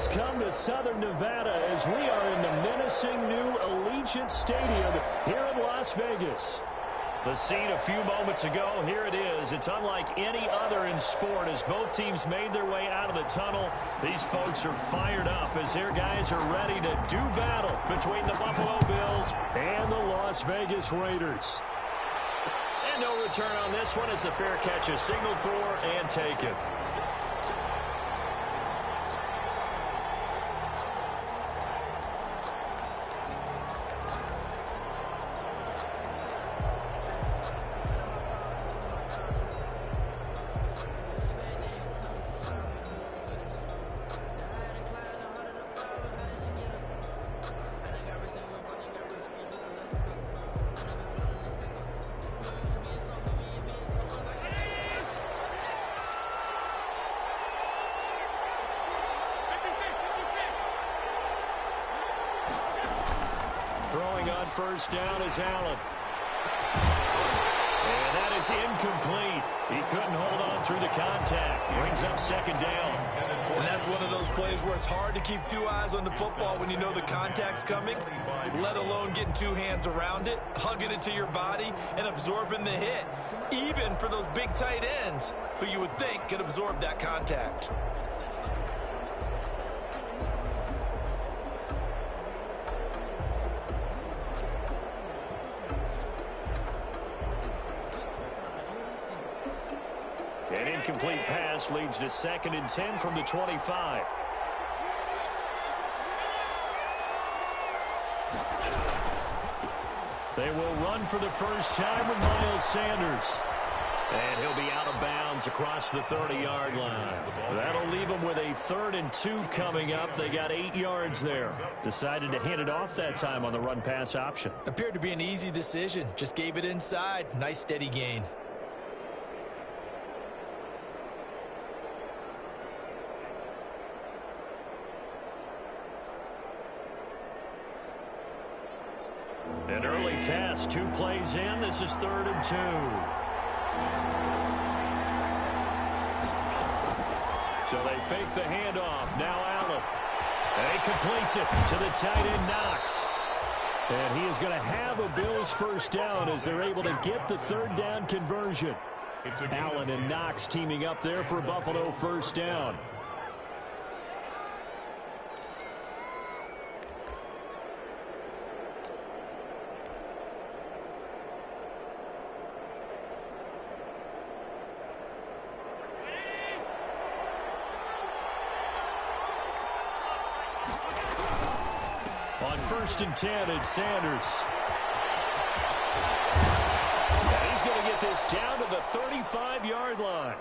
has come to Southern Nevada as we are in the menacing new Allegiant Stadium here in Las Vegas. The scene a few moments ago, here it is. It's unlike any other in sport as both teams made their way out of the tunnel. These folks are fired up as their guys are ready to do battle between the Buffalo Bills and the Las Vegas Raiders. And no return on this one as the fair catch is signaled for and taken. Throwing on first down is Allen. And that is incomplete. He couldn't hold on through the contact. Brings up second down. And that's one of those plays where it's hard to keep two eyes on the football when you know the contact's coming, let alone getting two hands around it, hugging it to your body, and absorbing the hit. Even for those big tight ends who you would think could absorb that contact. An incomplete pass leads to 2nd and 10 from the 25. They will run for the first time with Miles Sanders. And he'll be out of bounds across the 30-yard line. That'll leave them with a 3rd and 2 coming up. They got 8 yards there. Decided to hand it off that time on the run-pass option. Appeared to be an easy decision. Just gave it inside. Nice steady gain. An early test, 2 plays in. This is 3rd and 2. So they fake the handoff. Now Allen. And he completes it to the tight end Knox. And he is going to have a Bills first down as they're able to get the 3rd down conversion. Allen and Knox teaming up there for Buffalo first down. On 1st and 10, it's Sanders. And he's going to get this down to the 35-yard line.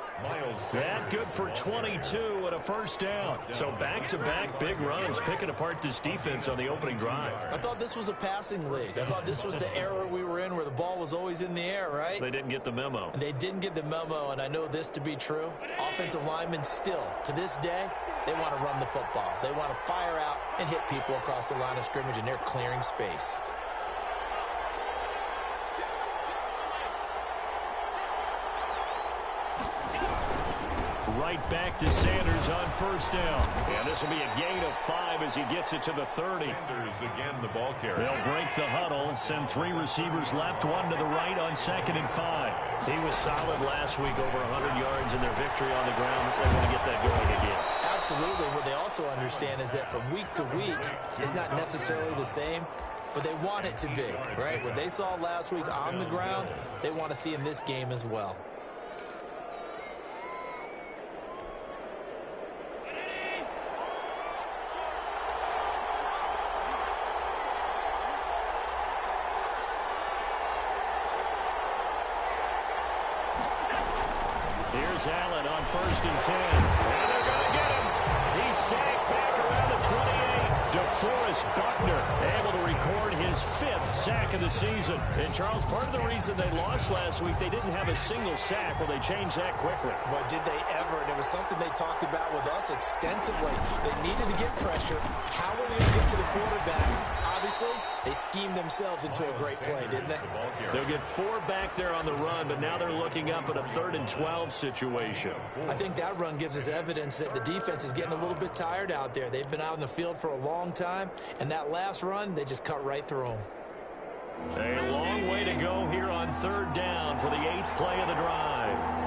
That good for 22 and a first down. So back-to-back big runs, picking apart this defense on the opening drive. I thought this was a passing league. I thought this was the era we were in where the ball was always in the air, right? They didn't get the memo. And they didn't get the memo, and I know this to be true. Offensive linemen still, to this day, they want to run the football. They want to fire out and hit people across the line of scrimmage, and they're clearing space. Right back to Sanders on first down. And this will be a gain of 5 as he gets it to the 30. Sanders again the ball carrier. They'll break the huddle, send 3 receivers left, 1 to the right on 2nd and 5. He was solid last week, over 100 yards in their victory on the ground. They're going to get that going again. Absolutely. What they also understand is that from week to week, it's not necessarily the same, but they want it to be, right? What they saw last week on the ground, they want to see in this game as well. Here's Allen on 1st and 10. And they're going to get him. He's sacked back around the 28. DeForest Buckner able to record his 5th sack of the season. And, Charles, part of the reason they lost last week, they didn't have a single sack. Well, they changed that quickly. But did they ever? And it was something they talked about with us extensively. They needed to get pressure. How are they going to get to the quarterback? obviously, they schemed themselves into a great play, didn't they? They'll get 4 back there on the run, but now they're looking up at a 3rd and 12 situation. I think that run gives us evidence that the defense is getting a little bit tired out there. They've been out in the field for a long time, and that last run, they just cut right through them. A long way to go here on 3rd down for the 8th play of the drive.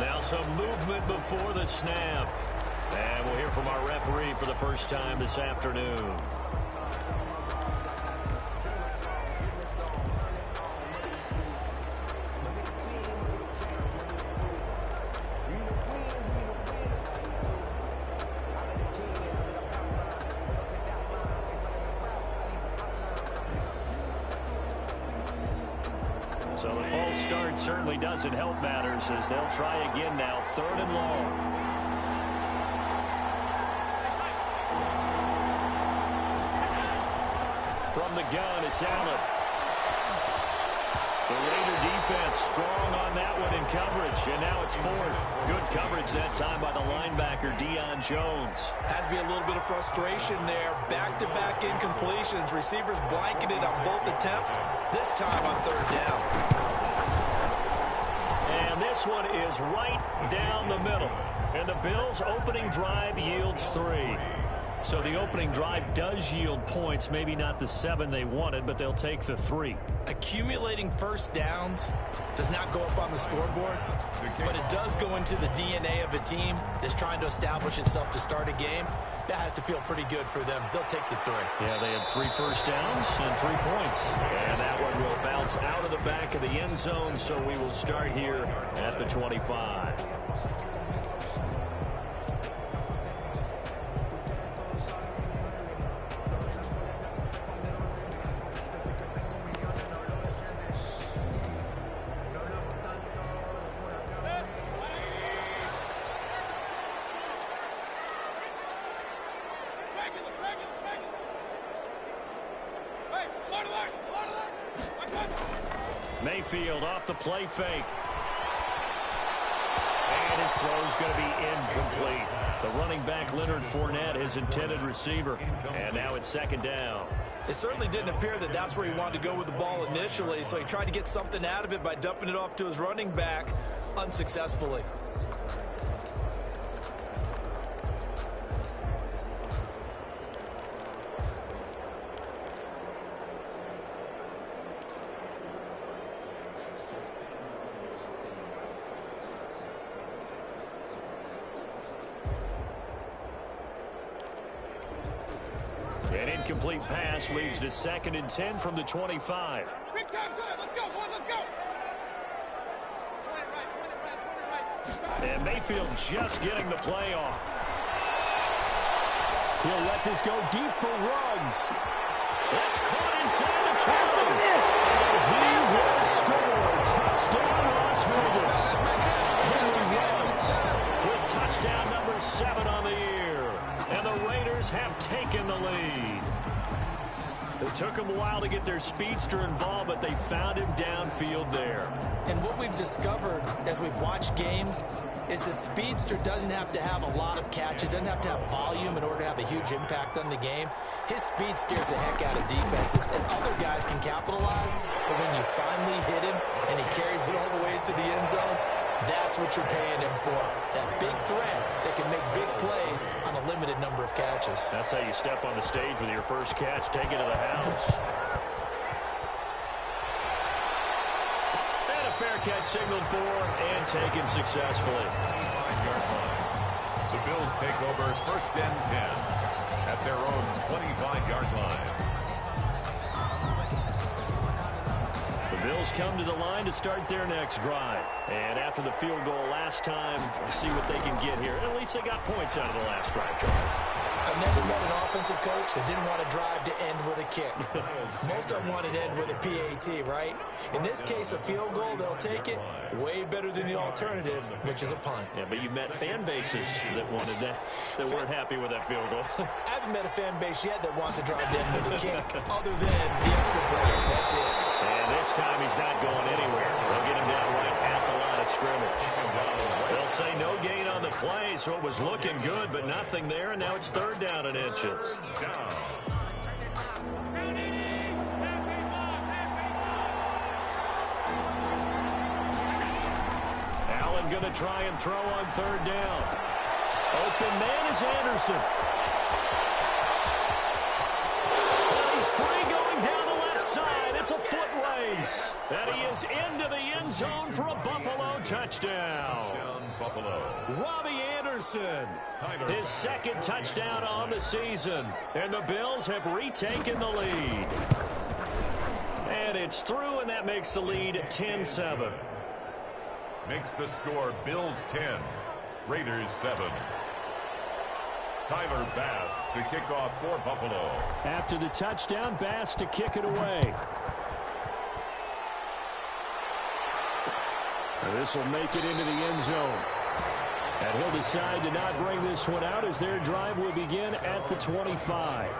Now some movement before the snap. And we'll hear from our referee for the first time this afternoon. So the false start certainly doesn't help matters as they'll try again now, 3rd and long. From the gun, it's Allen. The Raider defense strong on that one in coverage, and now it's 4th. Good coverage that time by the linebacker, Deion Jones. Has to be a little bit of frustration there. Back-to-back incompletions. Receivers blanketed on both attempts, this time on 3rd down. And this one is right down the middle. And the Bills' opening drive yields 3. So the opening drive does yield points, maybe not the 7 they wanted, but they'll take the 3. Accumulating first downs does not go up on the scoreboard, but it does go into the DNA of a team that's trying to establish itself to start a game. That has to feel pretty good for them. They'll take the 3. Yeah, they had 3 first downs and 3 points. And that one will bounce out of the back of the end zone, so we will start here at the 25. Mayfield off the play fake. And his throw is going to be incomplete. The running back, Leonard Fournette, his intended receiver. And now it's 2nd down. It certainly didn't appear that that's where he wanted to go with the ball initially, so he tried to get something out of it by dumping it off to his running back unsuccessfully. An incomplete pass leads to 2nd and 10 from the 25. Big time, let's go, boys, let's go. And Mayfield just getting the play off. He'll let this go deep for Ruggs. That's caught inside the traffic. He will score. Touchdown, Las Vegas. Henry Ruggs with touchdown number 7 on the year. And the Raiders have taken the lead. It took them a while to get their speedster involved, but they found him downfield there. And what we've discovered as we've watched games is the speedster doesn't have to have a lot of catches, doesn't have to have volume in order to have a huge impact on the game. His speed scares the heck out of defenses, and other guys can capitalize. But when you finally hit him and he carries it all the way into the end zone, that's what you're paying him for. That big threat that can make big plays on a limited number of catches. That's how you step on the stage with your first catch. Take it to the house. And a fair catch signaled for and taken successfully. The Bills take over 1st and 10 at their own 25-yard line. The Bills come to the line to start their next drive. And after the field goal last time, we'll see what they can get here. At least they got points out of the last drive, Charles. I've never met an offense defensive coach that didn't want to drive to end with a kick. Most of them wanted to end with a PAT, right? In this case, a field goal, they'll take it. Way better than the alternative, which is a punt. Yeah, but you've met fan bases that wanted that, that weren't happy with that field goal. I haven't met a fan base yet that wants to drive to end with a kick, other than the extra point. That's it. And this time he's not going anywhere. They'll get him down right at the line of scrimmage. They'll say no gain on the play, so it was looking good, but nothing there, and now it's third down and inches. Allen going to try and throw on third down. Open man is Anderson. He's free going down the left side. It's a foot race. And he is into the end zone for a Buffalo touchdown. Robbie Anderson, his second touchdown on the season. And the Bills have retaken the lead. And it's through, and that makes the lead 10-7. Makes the score Bills 10, Raiders 7. Tyler Bass to kick off for Buffalo. After the touchdown, Bass to kick it away. This will make it into the end zone. And he'll decide to not bring this one out as their drive will begin at the 25.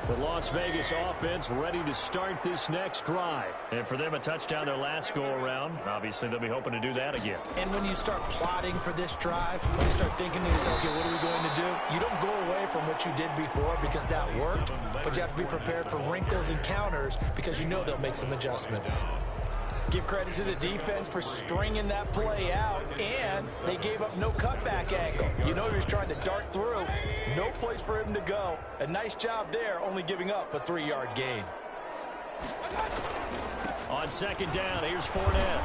The Las Vegas offense ready to start this next drive. And for them, a touchdown their last go-around. Obviously, they'll be hoping to do that again. And when you start plotting for this drive, when you start thinking to yourself, okay, what are we going to do? You don't go away from what you did before because that worked, but you have to be prepared for wrinkles and counters because you know they'll make some adjustments. Give credit to the defense for stringing that play out, and they gave up no cutback angle. You know he was trying to dart through. No place for him to go. A nice job there, only giving up a 3-yard gain. On second down, here's Fournette.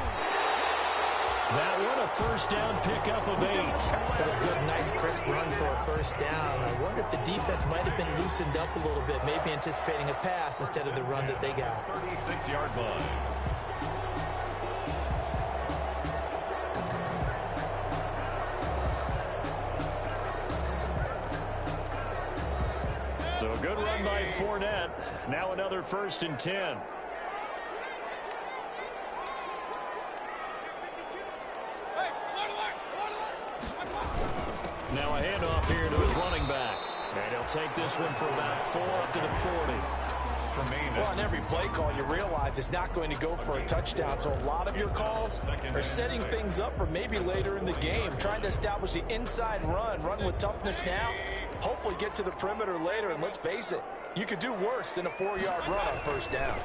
That one, a first down pickup of 8. That's a good, nice, crisp run for a first down. I wonder if the defense might have been loosened up a little bit, maybe anticipating a pass instead of the run that they got. 36-yard line. So a good run by Fournette. Now another 1st and 10. Now a handoff here to his running back. And he'll take this one for about 4 up to the 40. Well, on every play call, you realize it's not going to go for a touchdown. So a lot of your calls are setting things up for maybe later in the game, trying to establish the inside run with toughness now, hopefully get to the perimeter later. And let's face it, you could do worse than a 4-yard run on first down.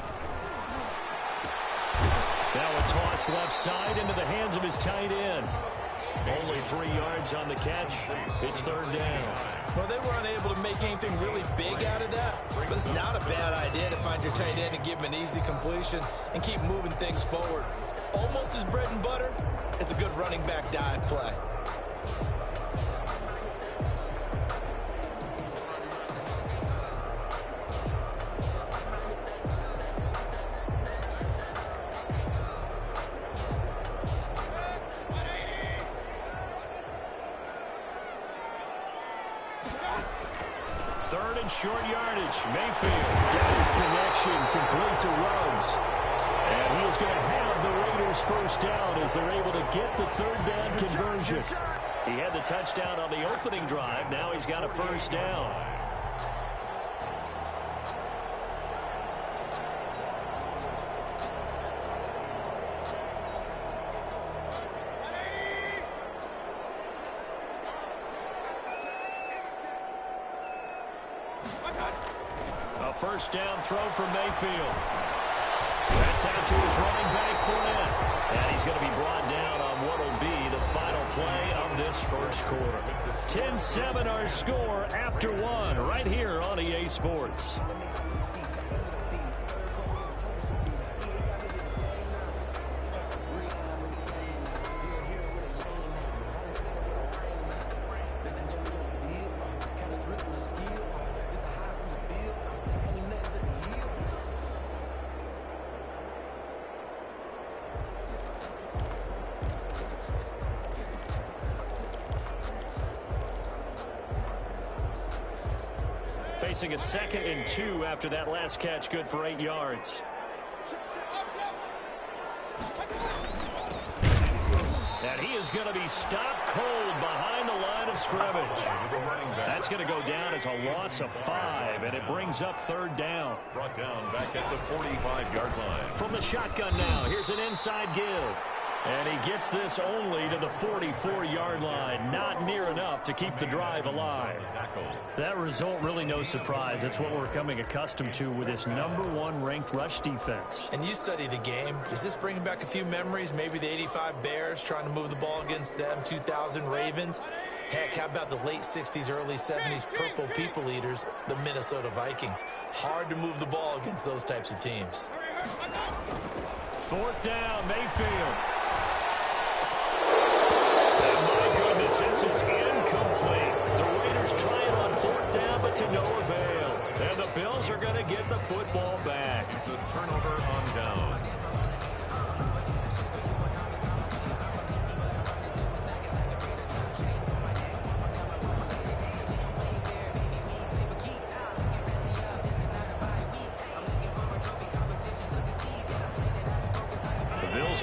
Now a toss left side into the hands of his tight end. Only 3 yards on the catch. It's third down. Well, they were unable to make anything really big out of that, but it's not a bad idea to find your tight end and give him an easy completion and keep moving things forward. Almost as bread and butter as a good running back dive play. Third and short yardage. Mayfield got his connection complete to Ruggs. And he is going to have the Raiders first down as they're able to get the third down conversion. He had the touchdown on the opening drive. Now he's got a first down. First down throw from Mayfield. That's out to his running back, Fournette. And he's going to be brought down on what will be the final play of this first quarter. 10-7 our score after 1 right here on EA Sports. facing a 2nd and 2 after that last catch, good for 8 yards. And he is going to be stopped cold behind the line of scrimmage. That's going to go down as a loss of 5, and it brings up 3rd down. Brought down back at the 45-yard line. From the shotgun now, here's an inside give. And he gets this only to the 44-yard line. Not near enough to keep the drive alive. That result, really no surprise. It's what we're becoming accustomed to with this #1 ranked rush defense. And you study the game. Is this bringing back a few memories? Maybe the 85 Bears trying to move the ball against them, 2000 Ravens. Heck, how about the late 60s, early 70s Purple People Eaters, the Minnesota Vikings? Hard to move the ball against those types of teams. 4th down, Mayfield. This is incomplete. The Raiders try it on 4th down, but to no avail. And the Bills are going to get the football back. It's a turnover on downs.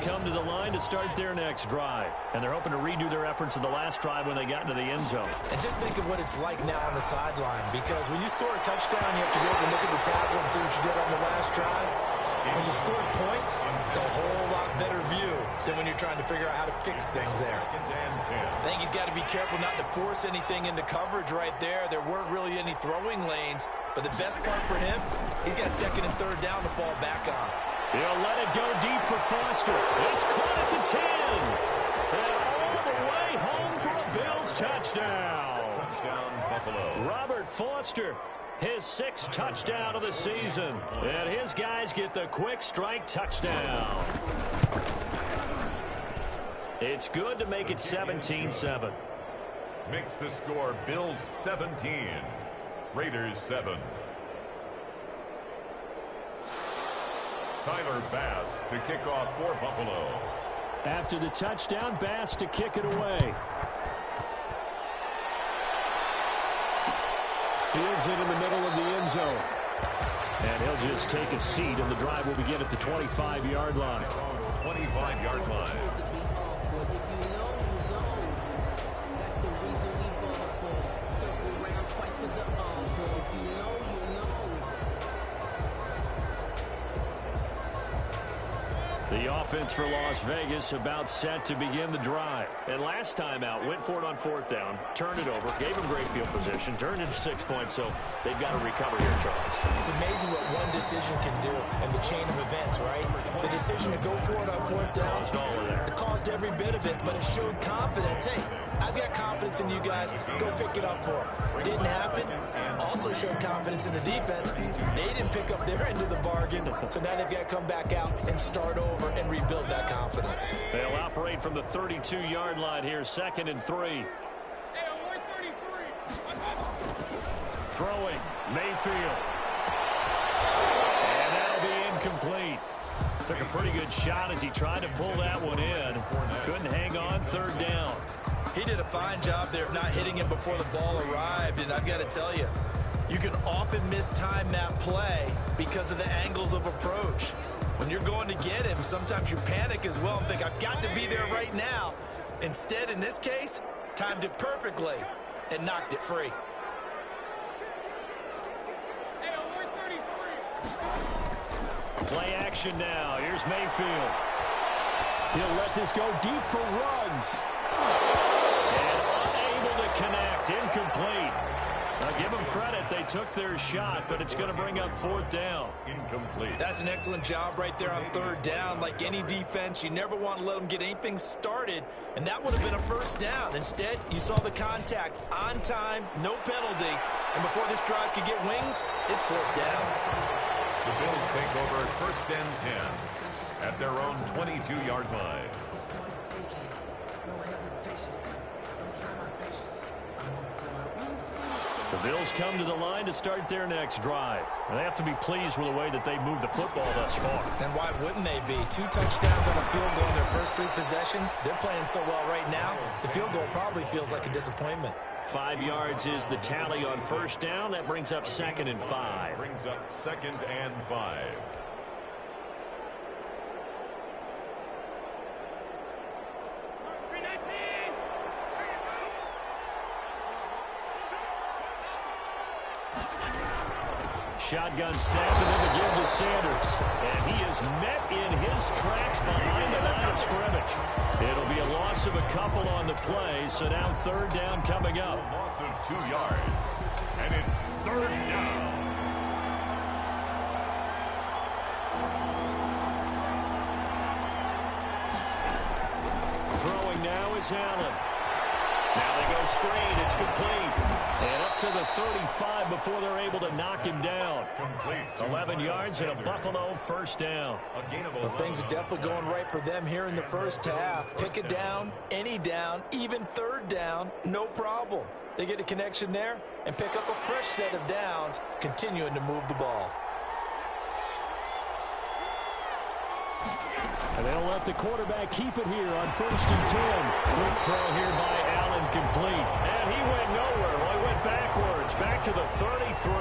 Come to the line to start their next drive. And they're hoping to redo their efforts in the last drive when they got into the end zone. And just think of what it's like now on the sideline, because when you score a touchdown, you have to go up and look at the table and see what you did on the last drive. When you score points, it's a whole lot better view than when you're trying to figure out how to fix things there. I think he's got to be careful not to force anything into coverage right there. There weren't really any throwing lanes, but the best part for him, he's got 2nd and 3rd down to fall back on. He'll let it go deep for Foster. It's caught at the 10. And all the way home for a Bills touchdown. Touchdown, Buffalo. Robert Foster, his 6th touchdown of the season. And his guys get the quick strike touchdown. It's good to make it 17-7. Makes the score Bills 17, Raiders 7. Tyler Bass to kick off for Buffalo. After the touchdown, Bass to kick it away. Fields it in the middle of the end zone. And he'll just take a seat, and the drive will begin at the 25-yard line. 25-yard line. The offense for Las Vegas about set to begin the drive. And last time out, went for it on 4th down, turned it over, gave him great field position, turned it to 6 points, so they've got to recover here, Charles. It's amazing what one decision can do in the chain of events, right? The decision to go for it on 4th down, Caused all of that. it caused every bit of it, but it showed confidence. Hey, I've got confidence in you guys. Go pick it up for them. Didn't happen. Also showed confidence in the defense. They didn't pick up their end of the bargain, so now they've got to come back out and start over and rebuild that confidence. They'll operate from the 32-yard line here, 2nd and 3. Throwing, Mayfield. And that'll be incomplete. Took a pretty good shot as he tried to pull that one in. Couldn't hang on, 3rd down. He did a fine job there of not hitting him before the ball arrived, and I've got to tell you, you can often mistime that play because of the angles of approach. When you're going to get him, sometimes you panic as well and think, I've got to be there right now. Instead, in this case, timed it perfectly and knocked it free. Play action now. Here's Mayfield. He'll let this go deep for Ruggs. And unable to connect. Incomplete. Now give them credit. They took their shot, but it's going to bring up 4th down. Incomplete. That's an excellent job right there on 3rd down. Like any defense, you never want to let them get anything started, and that would have been a 1st down. Instead, you saw the contact on time, no penalty, and before this drive could get wings, it's 4th down. The Bills take over 1st and 10 at their own 22-yard line. The Bills come to the line to start their next drive. And they have to be pleased with the way that they moved the football thus far. And why wouldn't they be? 2 touchdowns on a field goal in their first 3 possessions. They're playing so well right now, the field goal probably feels like a disappointment. 5 yards is the tally on first down. That brings up 2nd and 5. Brings up 2nd and 5. Shotgun snap and then the give to Sanders. And he is met in his tracks behind the line of scrimmage. It'll be a loss of a couple on the play, so now 3rd down coming up. A loss of 2 yards. And it's 3rd down. Throwing now is Allen. Now they go screen. It's complete. And up to the 35 before they're able to knock him down. 11 yards and a Buffalo 1st down. Well, things are definitely going right for them here in the first half. Pick it down, any down, even 3rd down, no problem. They get a connection there and pick up a fresh set of downs, continuing to move the ball. And they'll let the quarterback keep it here on 1st and 10. Quick throw here by Allen, complete. And he went nowhere. Well, he went backwards, back to the 33.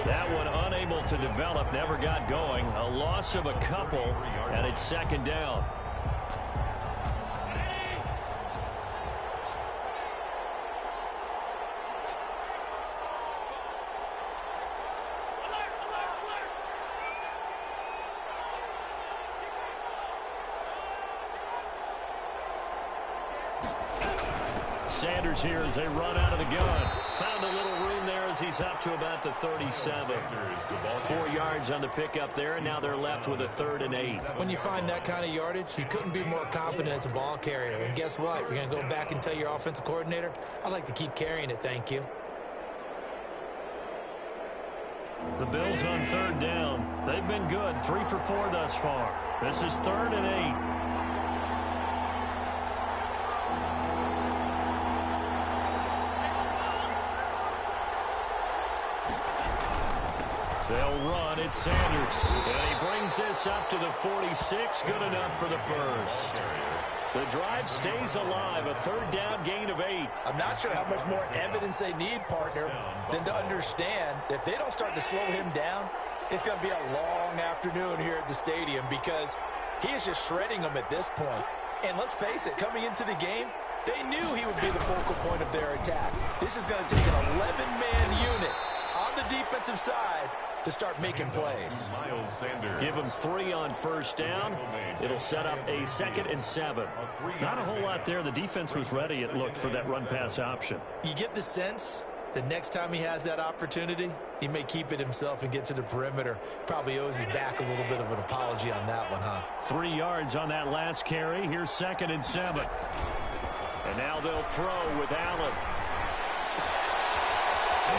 That one unable to develop, never got going. A loss of a couple, and it's 2nd down. Sanders here as they run out of the gun. Found a little room there as he's up to about the 37. 4 yards on the pickup there, and now they're left with a 3rd and 8. When you find that kind of yardage, you couldn't be more confident as a ball carrier. And guess what? You're going to go back and tell your offensive coordinator, I'd like to keep carrying it, thank you. The Bills on 3rd down. They've been good, 3 for 4 thus far. This is 3rd and 8. They'll run. It's Sanders. And he brings this up to the 46. Good enough for the 1st. The drive stays alive. A 3rd down gain of 8. I'm not sure how much more evidence they need, partner, than to understand that if they don't start to slow him down, it's going to be a long afternoon here at the stadium because he is just shredding them at this point. And let's face it, coming into the game, they knew he would be the focal point of their attack. This is going to take an 11-man unit on the defensive side to start making plays. Give him 3 on 1st down. It'll set up a 2nd and 7. Not a whole lot there. The defense was ready, it looked, for that run-pass option. You get the sense that next time he has that opportunity, he may keep it himself and get to the perimeter. Probably owes his back a little bit of an apology on that one, huh? 3 yards on that last carry. Here's 2nd and 7. And now they'll throw with Allen.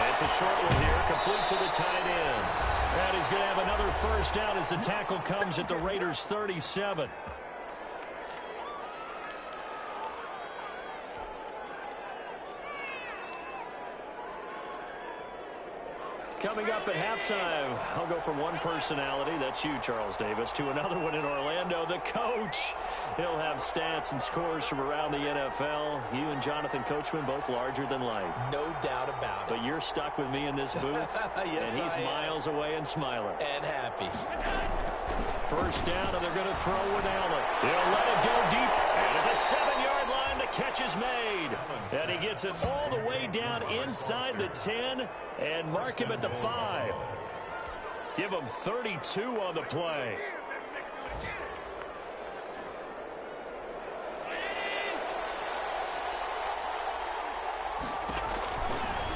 It's a short one here, complete to the tight end. And he's going to have another 1st down as the tackle comes at the Raiders' 37. Coming up at halftime, I'll go from one personality, that's you, Charles Davis, to another one in Orlando, the coach. He'll have stats and scores from around the NFL. You and Jonathan Coachman, both larger than life. No doubt about it. But you're stuck with me in this booth, yes, and he's miles away and smiling. And happy. 1st down, and they're going to throw with Allen. He'll let it go deep, and at the 7-yard line, the catch is made. And he gets it all the way down inside the 10 and mark him at the 5. Give him 32 on the play.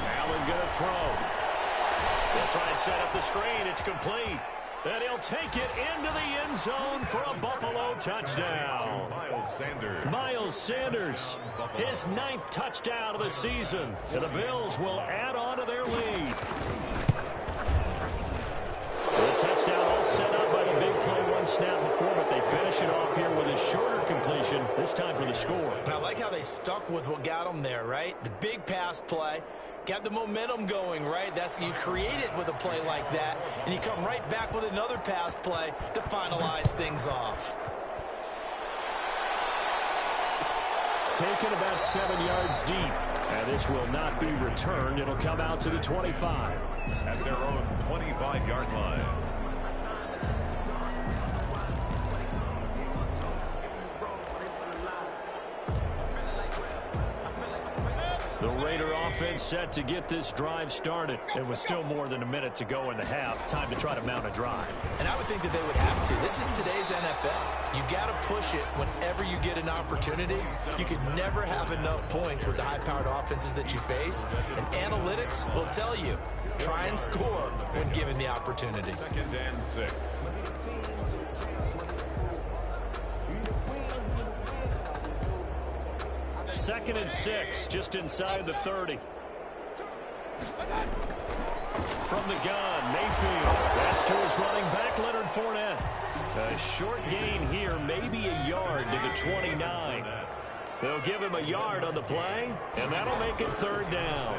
Allen going to throw. They'll try and set up the screen. It's complete. And he'll take it into the end zone for a Buffalo touchdown. Miles Sanders, his 9th touchdown of the season. And the Bills will add on to their lead. The touchdown all set up by the big play, one snap before, but they finish it off here with a shorter completion, this time for the score. I like how they stuck with what got them there, right? The big pass play. Got the momentum going, right? That's you create it with a play like that, and you come right back with another pass play to finalize things off. Taken about 7 yards deep. And this will not be returned. It'll come out to the 25. At their own 25-yard line. The Raider offense set to get this drive started. It was still more than a minute to go in the half. Time to try to mount a drive. And I would think that they would have to. This is today's NFL. You got to push it whenever you get an opportunity. You could never have enough points with the high-powered offenses that you face. And analytics will tell you, try and score when given the opportunity. 2nd and 6. Second and 6, just inside the 30. From the gun, Mayfield. That's to his running back, Leonard Fournette. A short gain here, maybe a yard to the 29. They'll give him a yard on the play, and that'll make it 3rd down.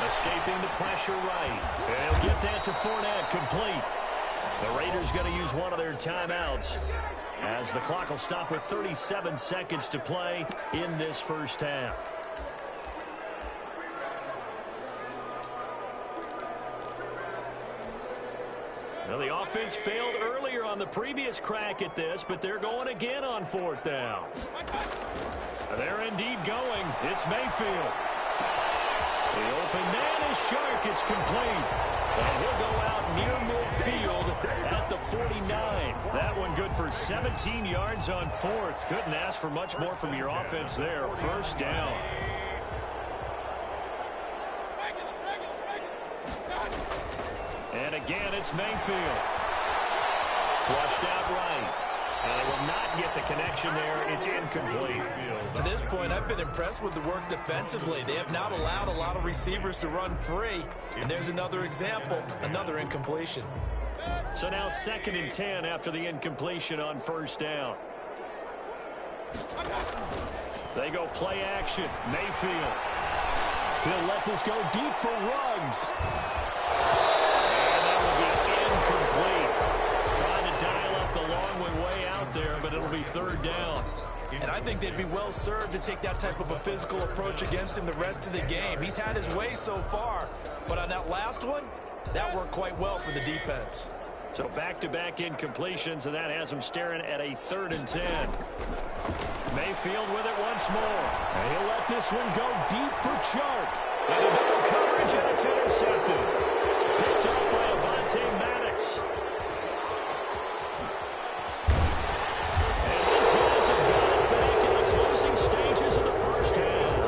Escaping the pressure right. They'll get that to Fournette, complete. The Raiders going to use one of their timeouts, as the clock will stop with 37 seconds to play in this first half. Well, the offense failed earlier on the previous crack at this, but they're going again on 4th down. They're indeed going. It's Mayfield. The open man is Shark. It's complete. And he'll go out near midfield at the 49. That one good for 17 yards on 4th. Couldn't ask for much more from your offense there. 1st down. And again, it's Mayfield. Flushed out right. And they will not get the connection there. It's incomplete. To this point, I've been impressed with the work defensively. They have not allowed a lot of receivers to run free. And there's another example, another incompletion. So now 2nd and 10 after the incompletion on 1st down. They go play action. Mayfield. He'll let this go deep for Ruggs. And that will be incomplete. Trying to dial up the long way out there, but it'll be 3rd down. And I think they'd be well served to take that type of a physical approach against him the rest of the game. He's had his way so far, but on that last one, that worked quite well for the defense. So back-to-back incompletions, and that has him staring at a 3rd and 10. Mayfield with it once more. And he'll let this one go deep for Chark. And a double coverage, and it's intercepted. Picked up by Avonte Maddox. And these guys have got it back in the closing stages of the first half.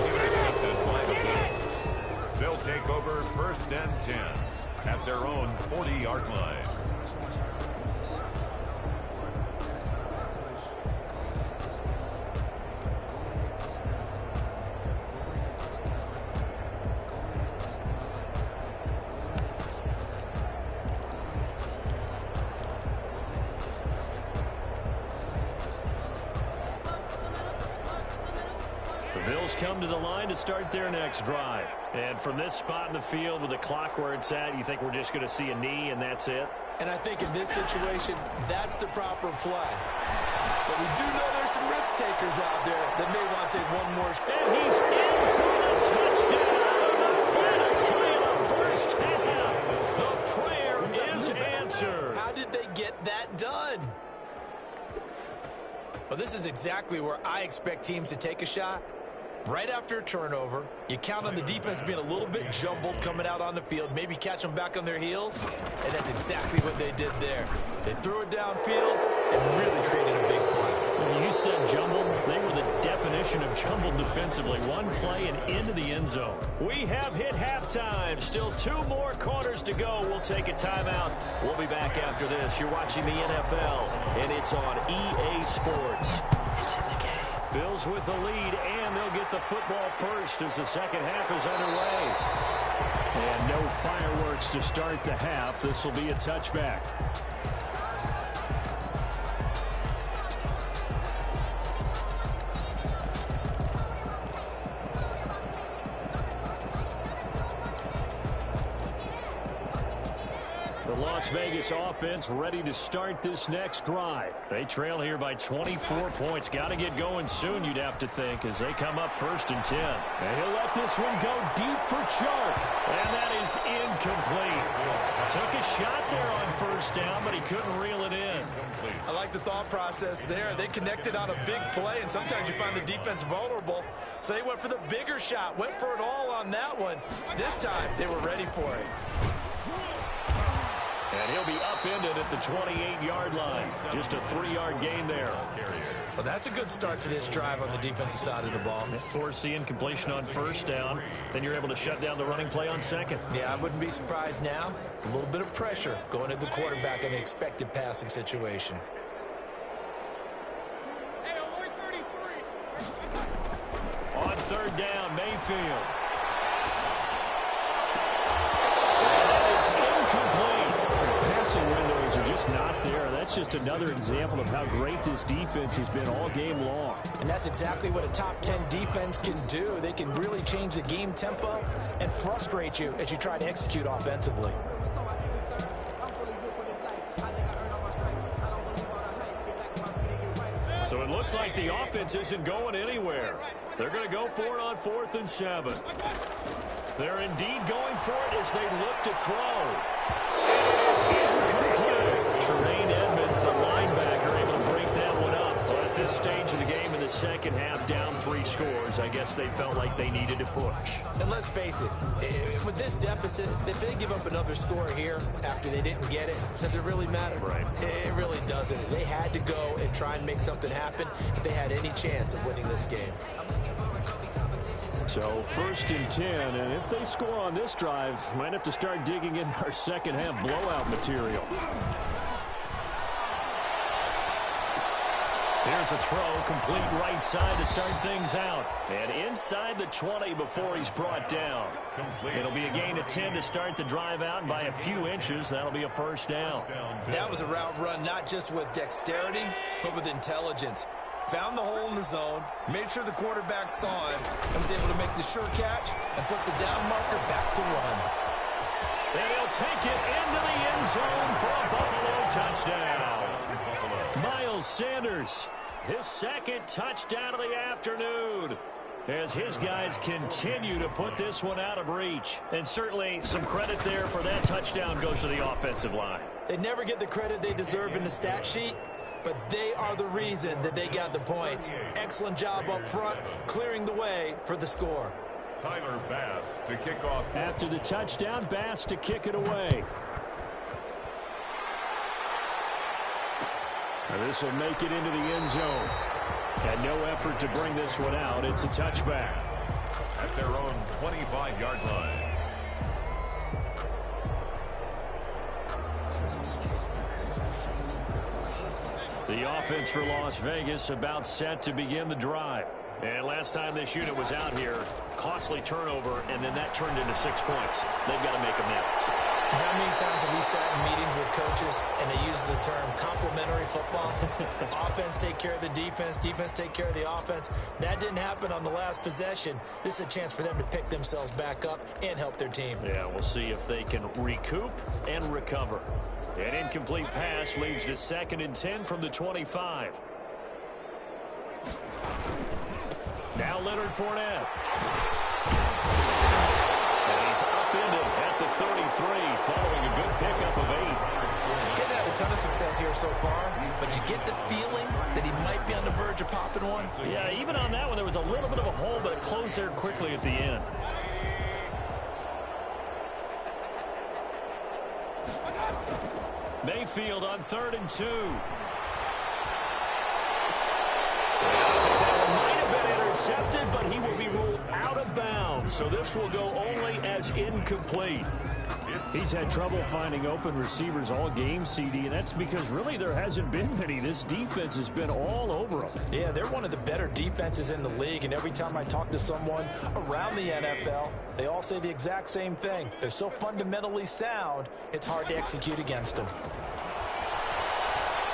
Intercepted by the Bills. They'll take over 1st and 10 at their own 40-yard line. Bills come to the line to start their next drive. And from this spot in the field with the clock where it's at, you think we're just going to see a knee and that's it? And I think in this situation, that's the proper play. But we do know there's some risk takers out there that may want to take one more. And he's in for the touchdown. The final play of the first half. The prayer is answered. How did they get that done? Well, this is exactly where I expect teams to take a shot. Right after a turnover, you count on the defense being a little bit jumbled coming out on the field, maybe catch them back on their heels, and that's exactly what they did there. They threw it downfield and really created a big play. When you said jumbled, they were the definition of jumbled defensively. One play and into the end zone. We have hit halftime. Still 2 more quarters to go. We'll take a timeout. We'll be back after this. You're watching the NFL, and it's on EA Sports. It's in the game. Bills with the lead, and they'll get the football first as the second half is underway. And no fireworks to start the half. This will be a touchback. Las Vegas offense ready to start this next drive. They trail here by 24 points. Got to get going soon, you'd have to think, as they come up 1st and 10. And he'll let this one go deep for Chark. And that is incomplete. Took a shot there on 1st down, but he couldn't reel it in. I like the thought process there. They connected on a big play, and sometimes you find the defense vulnerable. So they went for the bigger shot, went for it all on that one. This time, they were ready for it. And he'll be upended at the 28-yard line. Just a 3-yard gain there. Well, that's a good start to this drive on the defensive side of the ball. Force the incompletion on 1st down. Then you're able to shut down the running play on 2nd. Yeah, I wouldn't be surprised now. A little bit of pressure going at the quarterback in an expected passing situation. On 3rd down, Mayfield. Passing windows are just not there. That's just another example of how great this defense has been all game long. And that's exactly what a top 10 defense can do. They can really change the game tempo and frustrate you as you try to execute offensively. So it looks like the offense isn't going anywhere. They're going to go for it on 4th and 7. They're indeed going for it as they look to throw. It is incomplete. Tremaine Edmonds, the linebacker, able to break that one up. But at this stage of the game in the second half, down 3 scores, I guess they felt like they needed to push. And let's face it, with this deficit, if they give up another score here after they didn't get it, does it really matter? Right. It really doesn't. They had to go and try and make something happen if they had any chance of winning this game. So 1st and 10, and if they score on this drive, might have to start digging in our second half blowout material. Here's a throw, complete right side to start things out. And inside the 20 before he's brought down. It'll be a gain of 10 to start the drive out, and by a few inches, that'll be a 1st down. That was a route run not just with dexterity, but with intelligence. Found the hole in the zone, made sure the quarterback saw him, and was able to make the sure catch and flip the down marker back to run. And he'll take it into the end zone for a Buffalo touchdown. Miles Sanders, his 2nd touchdown of the afternoon, as his guys continue to put this one out of reach. And certainly some credit there for that touchdown goes to the offensive line. They never get the credit they deserve in the stat sheet, but they are the reason that they got the points. Excellent job up front, clearing the way for the score. Tyler Bass to kick off. After the touchdown, Bass to kick it away. And this will make it into the end zone. And no effort to bring this one out. It's a touchback. At their own 25-yard line. The offense for Las Vegas about set to begin the drive. And last time this unit was out here, costly turnover, and then that turned into 6 points. They've got to make amends. And how many times have we sat in meetings with coaches and they use the term complementary football? Offense take care of the defense, defense take care of the offense. That didn't happen on the last possession. This is a chance for them to pick themselves back up and help their team. Yeah, we'll see if they can recoup and recover. An incomplete pass leads to 2nd and 10 from the 25. Now Leonard Fournette. And he's upended at the 33 following a good pickup of 8. He's had a ton of success here so far, but you get the feeling that he might be on the verge of popping one. Yeah, even on that one, there was a little bit of a hole, but it closed there quickly at the end. Mayfield on 3rd and 2. Might have been intercepted, but he will be ruled out of bounds. So this will go only as incomplete. He's had trouble finding open receivers all game, CD, and that's because really there hasn't been many. This defense has been all over them. Yeah, they're one of the better defenses in the league, and every time I talk to someone around the NFL, they all say the exact same thing. They're so fundamentally sound, it's hard to execute against them.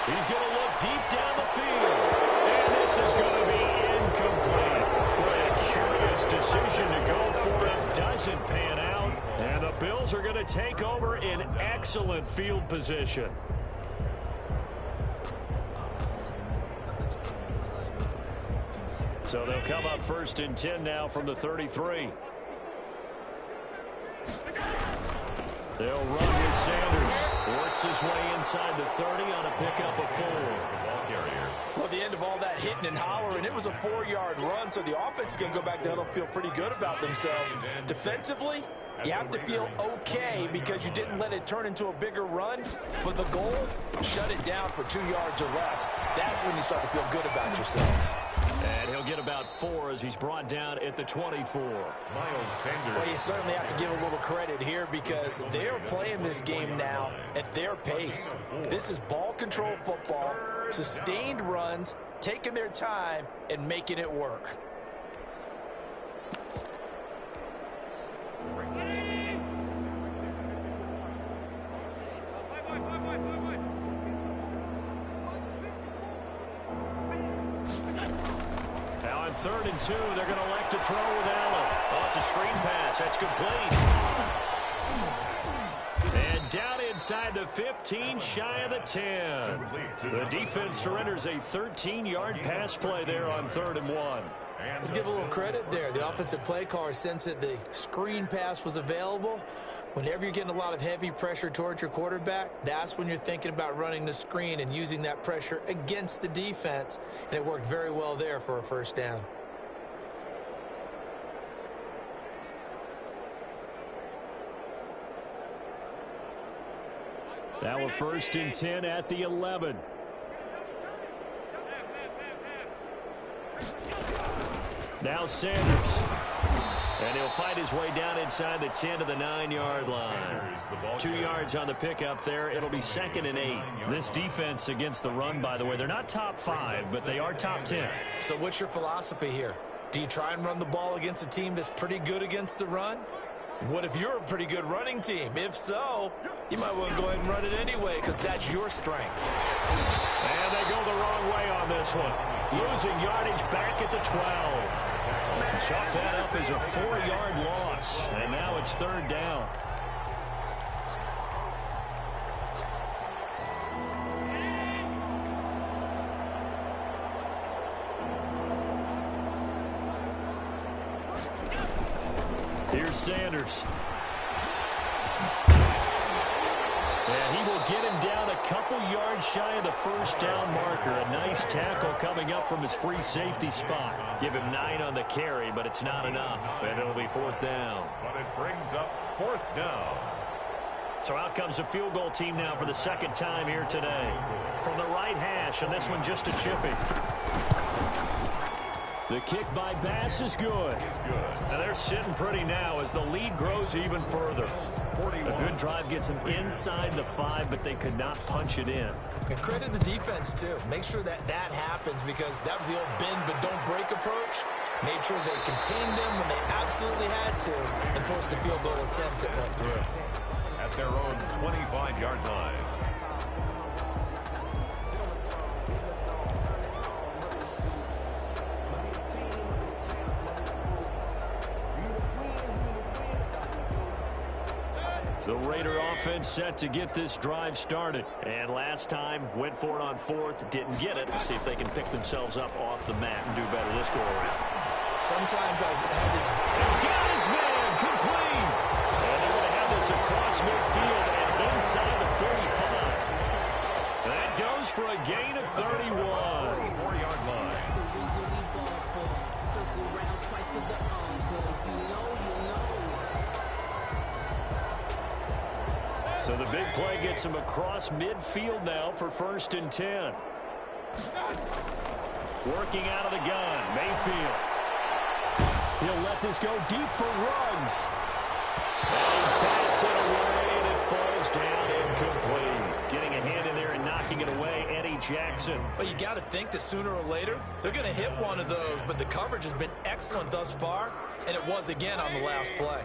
He's going to look deep down the field, and this is going to be incomplete. What a curious decision to go for it doesn't pan out. And the Bills are going to take over in excellent field position. So they'll come up 1st and 10 now from the 33. They'll run with Sanders. Works his way inside the 30 on a pickup of 4. Well, at the end of all that hitting and hollering, it was a 4-yard run, so the offense is going to go back there and feel pretty good about themselves. Defensively, you have to feel okay because you didn't let it turn into a bigger run, but the goal, shut it down for 2 yards or less. That's when you start to feel good about yourselves. And he'll get about 4 as he's brought down at the 24. Miles Sanders. Well, you certainly have to give a little credit here because they're playing this game now at their pace. This is ball control football, sustained runs, taking their time, and making it work. Now on 3rd and 2, they're going to elect to throw with Allen. Oh, it's a screen pass. That's complete. And down inside the 15, shy of the 10. The defense surrenders a 13-yard pass play there on 3rd and 1. Let's give a little credit there. The offensive play caller sensed that the screen pass was available. Whenever you're getting a lot of heavy pressure towards your quarterback, that's when you're thinking about running the screen and using that pressure against the defense. And it worked very well there for a 1st down. Now a 1st and 10 at the 11. Now Sanders. And he'll fight his way down inside the 10 to the 9-yard line. 2 yards on the pickup there. It'll be 2nd and 8. This defense against the run, by the way, they're not top 5, but they are top 10. So what's your philosophy here? Do you try and run the ball against a team that's pretty good against the run? What if you're a pretty good running team? If so, you might want to go ahead and run it anyway because that's your strength. And they go the wrong way on this one. Losing yardage back at the 12. Chalk that up as a 4-yard loss. And now it's 3rd down. Here's Sanders. And he will get him down a couple yards shy of the 1st down marker. A nice tackle coming up from his free safety spot. Give him 9 on the carry, but it's not enough. And it'll be 4th down. But it brings up 4th down. So out comes the field goal team now for the 2nd time here today. From the right hash, and this one just a chippy. The kick by Bass is good. And they're sitting pretty now as the lead grows even further. A good drive gets them inside the 5, but they could not punch it in. And credit the defense, too. Make sure that that happens because that was the old bend but don't break approach. Made sure they contained them when they absolutely had to and forced the field goal attempt that went through. At their own 25-yard line. The Raider offense set to get this drive started. And last time, went for it on 4th, didn't get it. We'll see if they can pick themselves up off the mat and do better this go-around. Sometimes I've had this... Got his man, complete! And they're going to have this across midfield and inside the 35. That goes for a gain of 31. 44-yard line. So the big play gets him across midfield now for 1st and 10. Working out of the gun, Mayfield. He'll let this go deep for Ruggs. And he backs it away, and it falls down incomplete. Getting a hand in there and knocking it away, Eddie Jackson. Well, you got to think that sooner or later, they're going to hit one of those, but the coverage has been excellent thus far, and it was again on the last play.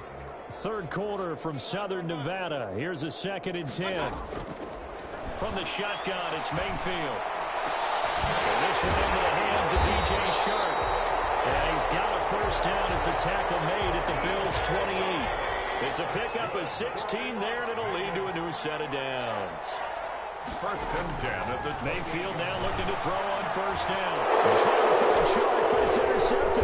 3rd quarter from Southern Nevada. Here's a 2nd and 10. From the shotgun, it's Mayfield. And this one into the hands of DJ Shark. And he's got a first down as a tackle made at the Bills' 28. It's a pickup of 16 there, and it'll lead to a new set of downs. First and 10 at the Mayfield now looking to throw on first down. Trying to throw a shot, but it's intercepted.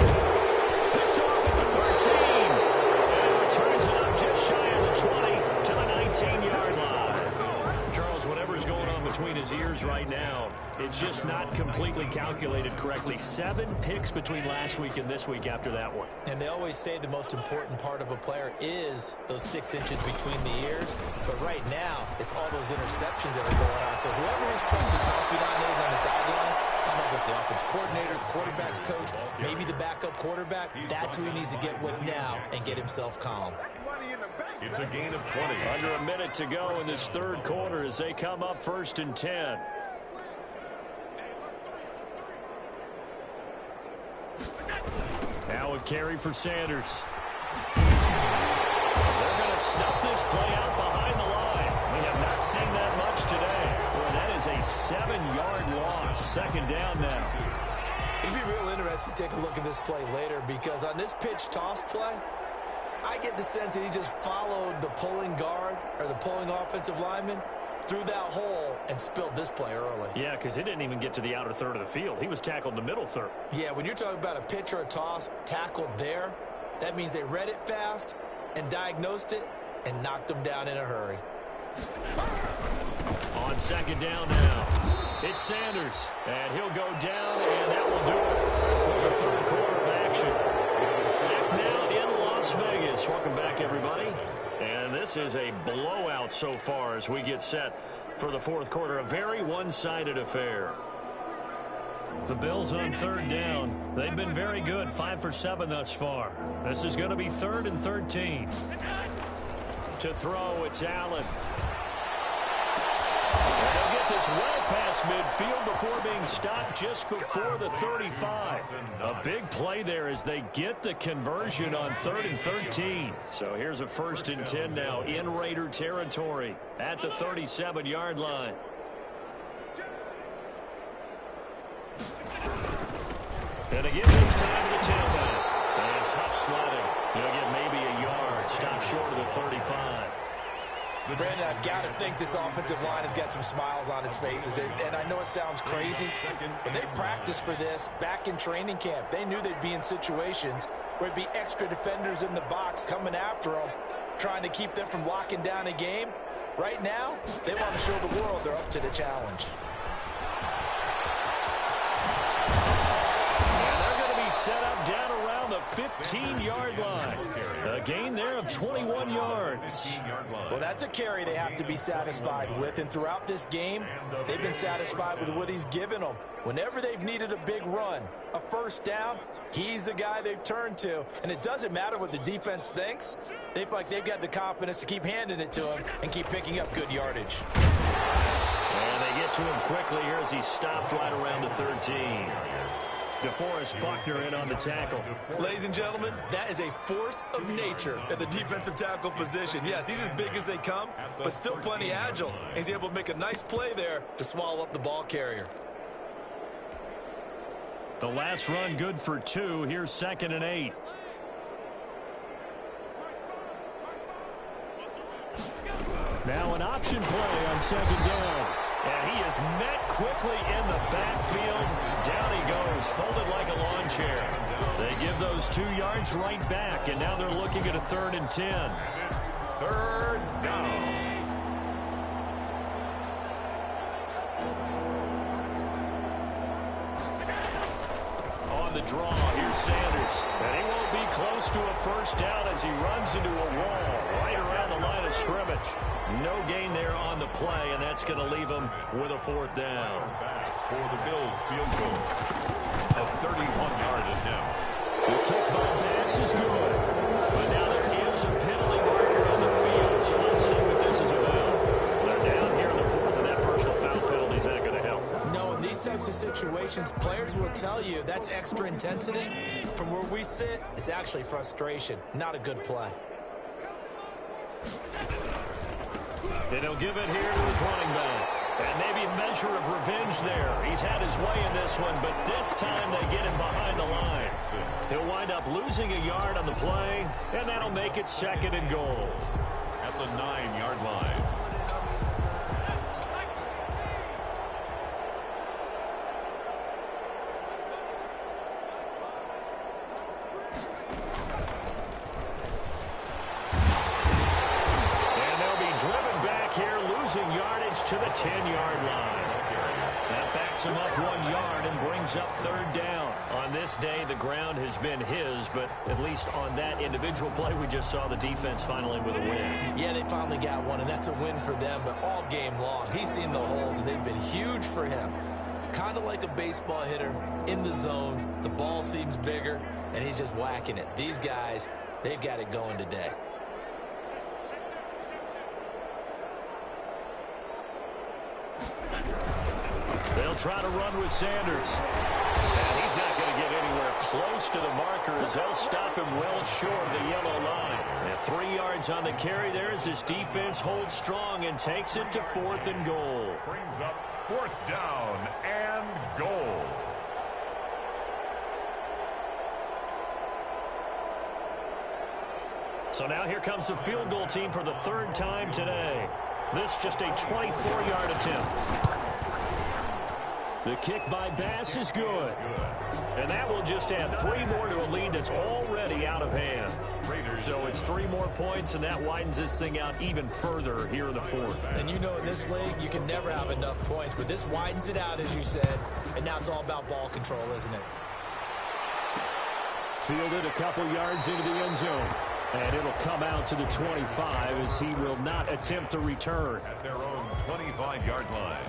Picked off at the 13. And returns it up just shy of the 20 to the 19-yard line. Charles, whatever's going on between his ears right now, it's just not completely calculated correctly. 7 picks between last week and this week after that one. And they always say the most important part of a player is those 6 inches between the ears. But right now, it's all those interceptions that are going on. So whoever his trusted confidant is on the sidelines, I don't know if it's the offensive coordinator, the quarterback's coach, maybe the backup quarterback, that's who he needs to get with now and get himself calm. It's a gain of 20. Under a minute to go in this third quarter as they come up first and 10. Now a carry for Sanders. They're going to snuff this play out behind the line. We have not seen that much today. Boy, that is a 7-yard loss. Second down now. It'd be real interesting to take a look at this play later because on this pitch toss play, I get the sense that he just followed the pulling guard or the pulling offensive lineman through that hole and spilled this play early. Yeah, because he didn't even get to the outer third of the field. He was tackled in the middle third. Yeah, when you're talking about a pitch or a toss tackled there, that means they read it fast and diagnosed it and knocked him down in a hurry. On second down now, it's Sanders, and he'll go down, and that will do it for the third quarter of action. Back now in Las Vegas. Welcome back, everybody. And this is a blowout so far as we get set for the fourth quarter. A very one-sided affair. The Bills on third down. They've been very good, 5 for 7 thus far. This is going to be 3rd and 13. To throw, it's Allen. And they'll get this well past midfield before being stopped just before the 35. A big play there as they get the conversion on 3rd and 13. So here's a 1st and 10 now in Raider territory at the 37-yard line. And again this time to the tailback. And tough sledding. He'll get maybe a yard. Stop short of the 35. Brandon, I've got to think this offensive line has got some smiles on its faces. And I know it sounds crazy, but they practiced for this back in training camp. They knew they'd be in situations where it'd be extra defenders in the box coming after them, trying to keep them from locking down a game. Right now, they want to show the world they're up to the challenge. And they're going to be set up down around the 15-yard line. A gain there of 21 yards. Well, that's a carry they have to be satisfied with. And throughout this game, they've been satisfied with what he's given them. Whenever they've needed a big run, a first down, he's the guy they've turned to. And it doesn't matter what the defense thinks. They feel like they've got the confidence to keep handing it to him and keep picking up good yardage. And they get to him quickly here as he stopped right around the 13. DeForest Buckner in on the tackle. Ladies and gentlemen, that is a force of nature at the defensive tackle position. Yes, he's as big as they come, but still plenty agile. He's able to make a nice play there to swallow up the ball carrier. The last run good for 2. Here's 2nd and 8. Now an option play on 2nd down. And he is met quickly in the backfield. Down he goes, folded like a lawn chair. They give those 2 yards right back, and now they're looking at a 3rd and 10. And it's 3rd down. On the draw, here's Sanders. And he won't be close to a first down as he runs into a wall right around the line of scrimmage. No gain there on the play, and that's going to leave him with a 4th down. Pass for the Bills field goal. A 31-yard attempt. The kick by Bass is good. But now there is a penalty marker on the field, so let's see what this is about. They're down here in the 4th, and that personal foul penalty is not going to help. No, in these types of situations, players will tell you that's extra intensity. From where we sit, it's actually frustration, not a good play. And he'll give it here to his running back. And maybe a measure of revenge there. He's had his way in this one, but this time they get him behind the line. He'll wind up losing a yard on the play, and that'll make it 2nd and goal. At the 9-yard line. To the 10-yard line. That backs him up 1 yard and brings up 3rd down. On this day, the ground has been his, but at least on that individual play, we just saw the defense finally with a win. Yeah, they finally got one, and that's a win for them, but all game long, he's seen the holes, and they've been huge for him. Kind of like a baseball hitter in the zone. The ball seems bigger, and he's just whacking it. These guys, they've got it going today. They'll try to run with Sanders. And he's not going to get anywhere close to the markers. They'll stop him well short of the yellow line. And 3 yards on the carry there as his defense holds strong and takes it to 4th and goal. Brings up 4th down and goal. So now here comes the field goal team for the 3rd time today. This just a 24-yard attempt. The kick by Bass is good. And that will just add 3 more to a lead that's already out of hand. So it's 3 more points, and that widens this thing out even further here in the 4th. And you know in this league, you can never have enough points, but this widens it out, as you said, and now it's all about ball control, isn't it? Fielded a couple yards into the end zone. And it'll come out to the 25 as he will not attempt to return. At their own 25-yard line.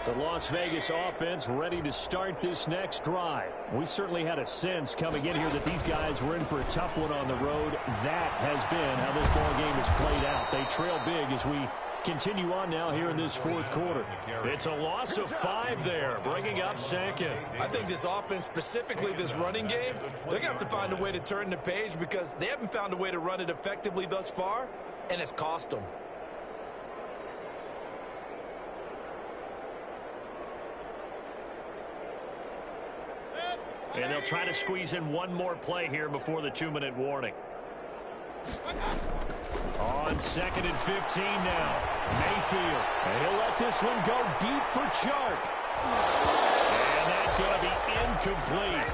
The Las Vegas offense ready to start this next drive. We certainly had a sense coming in here that these guys were in for a tough one on the road. That has been how this ball game has played out. They trail big as we continue on now here in this 4th quarter. It's a loss of 5 there, bringing up 2nd. I think this offense, specifically this running game, they're going to have to find a way to turn the page because they haven't found a way to run it effectively thus far, and it's cost them. And they'll try to squeeze in 1 more play here before the 2-minute warning. On 2nd and 15 now. Mayfield. And he'll let this one go deep for Chark. And that's going to be incomplete.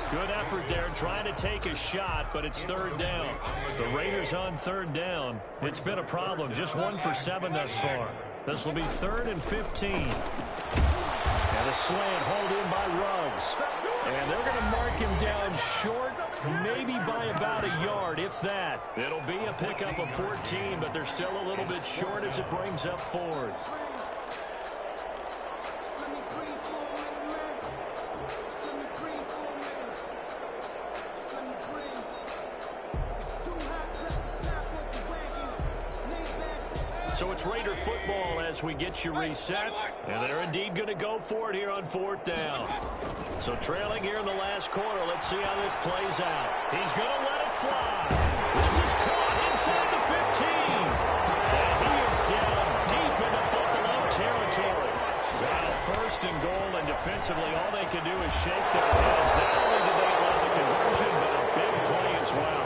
Good effort there trying to take a shot, but it's 3rd down. The Raiders on 3rd down. It's been a problem. Just 1 for 7 thus far. This will be 3rd and 15. And a slant hauled in by Ruggs. And they're going to mark him down short, maybe by about a yard, if that. It'll be a pickup of 14, but they're still a little bit short as it brings up 4th. So it's Raider football as we get you reset. And they're indeed going to go for it here on 4th down. So trailing here in the last quarter. Let's see how this plays out. He's going to let it fly. This is caught inside the 15. And he is down deep into Buffalo territory. Well, 1st and goal, and defensively all they can do is shake their heads. Not only did they allow the conversion, but a big play as well.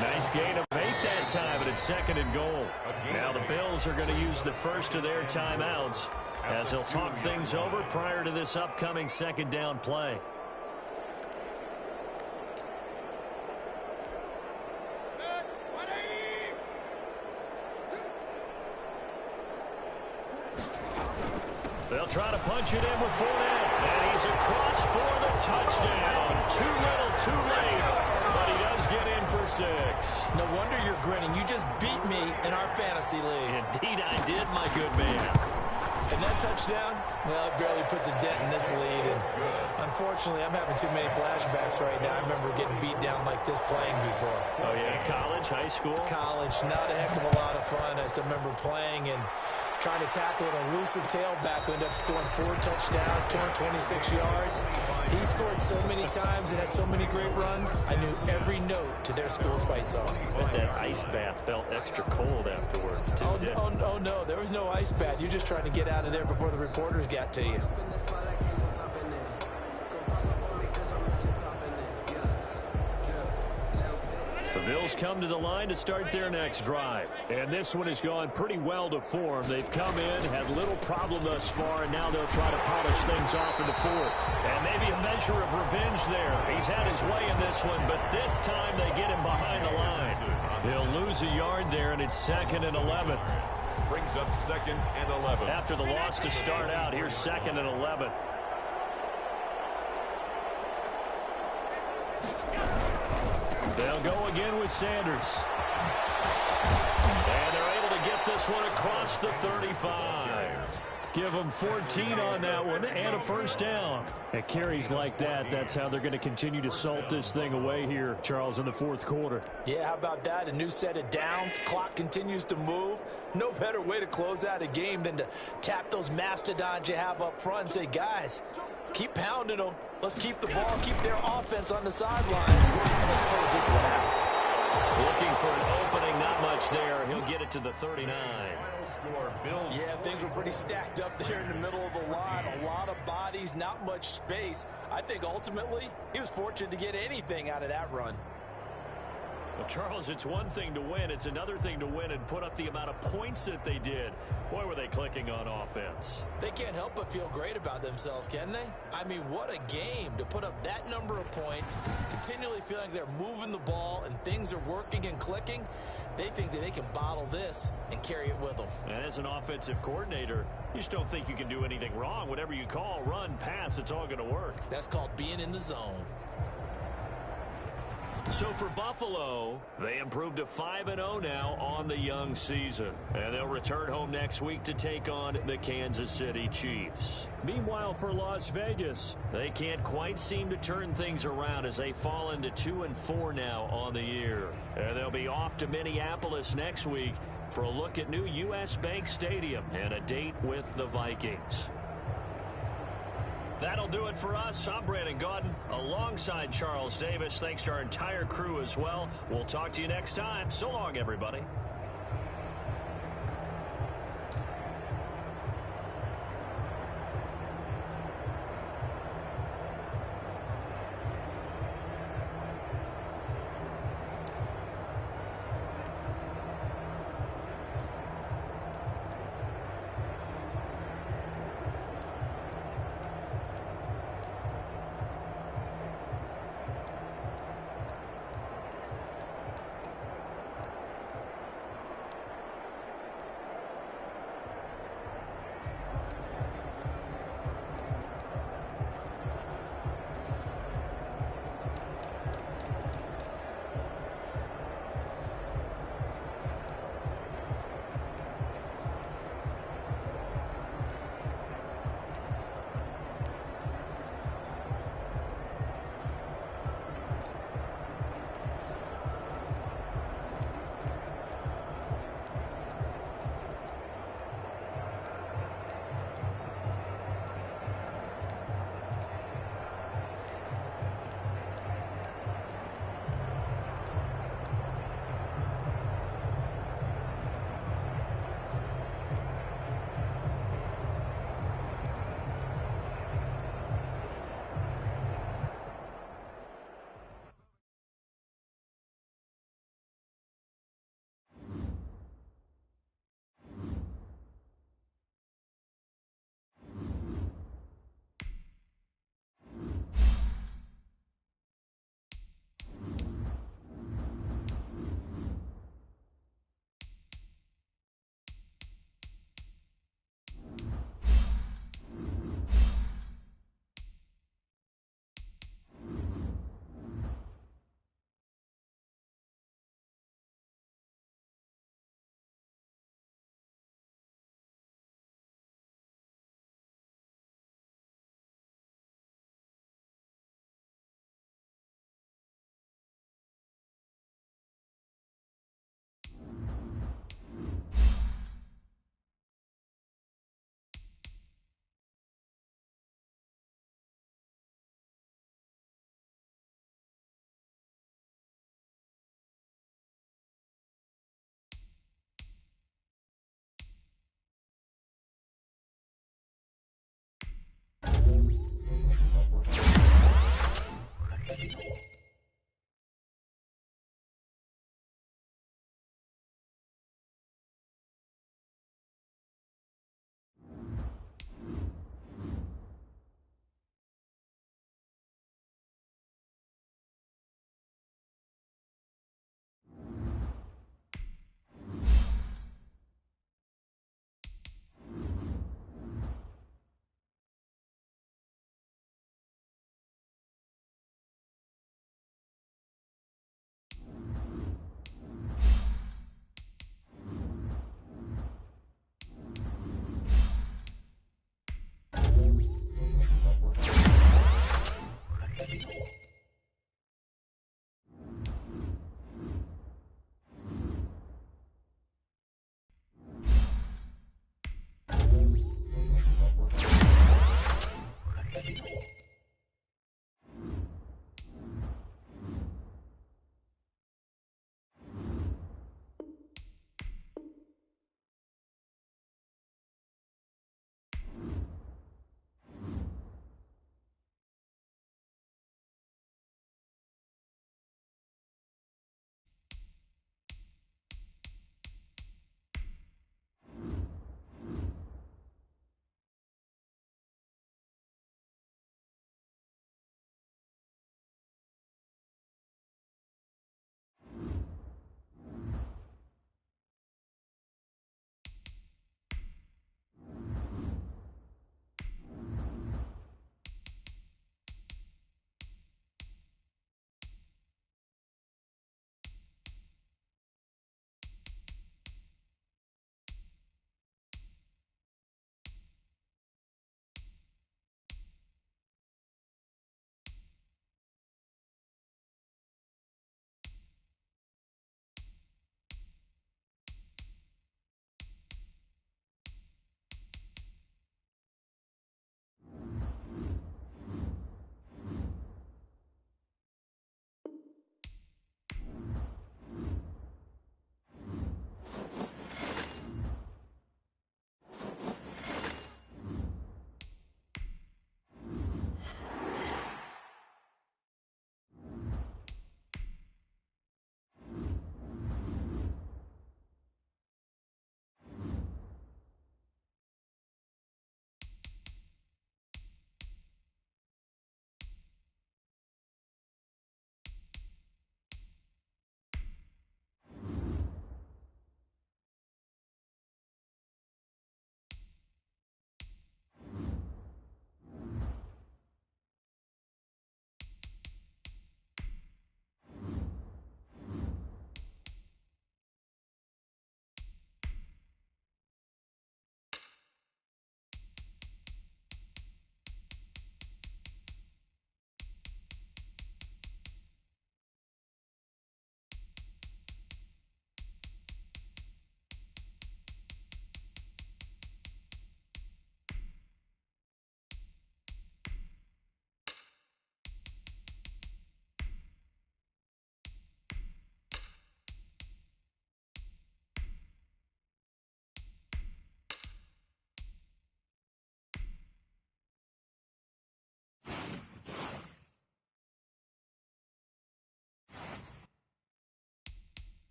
Nice gain of 8 that time, and it's 2nd and goal. Now the Bills are going to use the first of their timeouts as they'll talk things over prior to this upcoming 2nd down play. They'll try to punch it in with Fournette, and he's across for the touchdown. Too little, too late, but he does get in for 6. No wonder you're grinning. You just beat me in our fantasy league. Indeed I did, my good man. And that touchdown, well, it barely puts a dent in this lead. And unfortunately, I'm having too many flashbacks right now. I remember getting beat down like this playing before. Oh, yeah, college, high school? College, not a heck of a lot of fun. I still remember playing, and trying to tackle an elusive tailback who ended up scoring 4 touchdowns, 226 yards. He scored so many times and had so many great runs, I knew every note to their school's fight song. But that ice bath felt extra cold afterwards, too. Oh, no, there was no ice bath. You're just trying to get out of there before the reporters got to you. The Bills come to the line to start their next drive. And this one has gone pretty well to form. They've come in, had little problem thus far, and now they'll try to polish things off in the fourth. And maybe a measure of revenge there. He's had his way in this one, but this time they get him behind the line. He'll lose a yard there, and it's 2nd and 11. Brings up 2nd and 11. After the loss to start out, here's 2nd and 11. They'll go again with Sanders. And they're able to get this one across the 35. Give them 14 on that one and a first down. At carries like that, that's how they're going to continue to salt this thing away here, Charles, in the fourth quarter. Yeah, how about that? A new set of downs. Clock continues to move. No better way to close out a game than to tap those mastodons you have up front and say, guys, keep pounding them. Let's keep the ball, keep their offense on the sidelines. Let's close this one out. Looking for an opening, not much there. He'll get it to the 39. Yeah, things were pretty stacked up there in the middle of the line. A lot of bodies, not much space. I think ultimately he was fortunate to get anything out of that run. Well, Charles, it's one thing to win. It's another thing to win and put up the amount of points that they did. Boy, were they clicking on offense. They can't help but feel great about themselves, can they? I mean, what a game to put up that number of points, continually feeling like they're moving the ball and things are working and clicking. They think that they can bottle this and carry it with them. And as an offensive coordinator, you just don't think you can do anything wrong. Whatever you call, run, pass, it's all going to work. That's called being in the zone. So for Buffalo, they improved to 5-0 now on the young season. And they'll return home next week to take on the Kansas City Chiefs. Meanwhile, for Las Vegas, they can't quite seem to turn things around as they fall into 2-4 now on the year. And they'll be off to Minneapolis next week for a look at new U.S. Bank Stadium and a date with the Vikings. That'll do it for us. I'm Brandon Gaudin alongside Charles Davis. Thanks to our entire crew as well. We'll talk to you next time. So long, everybody.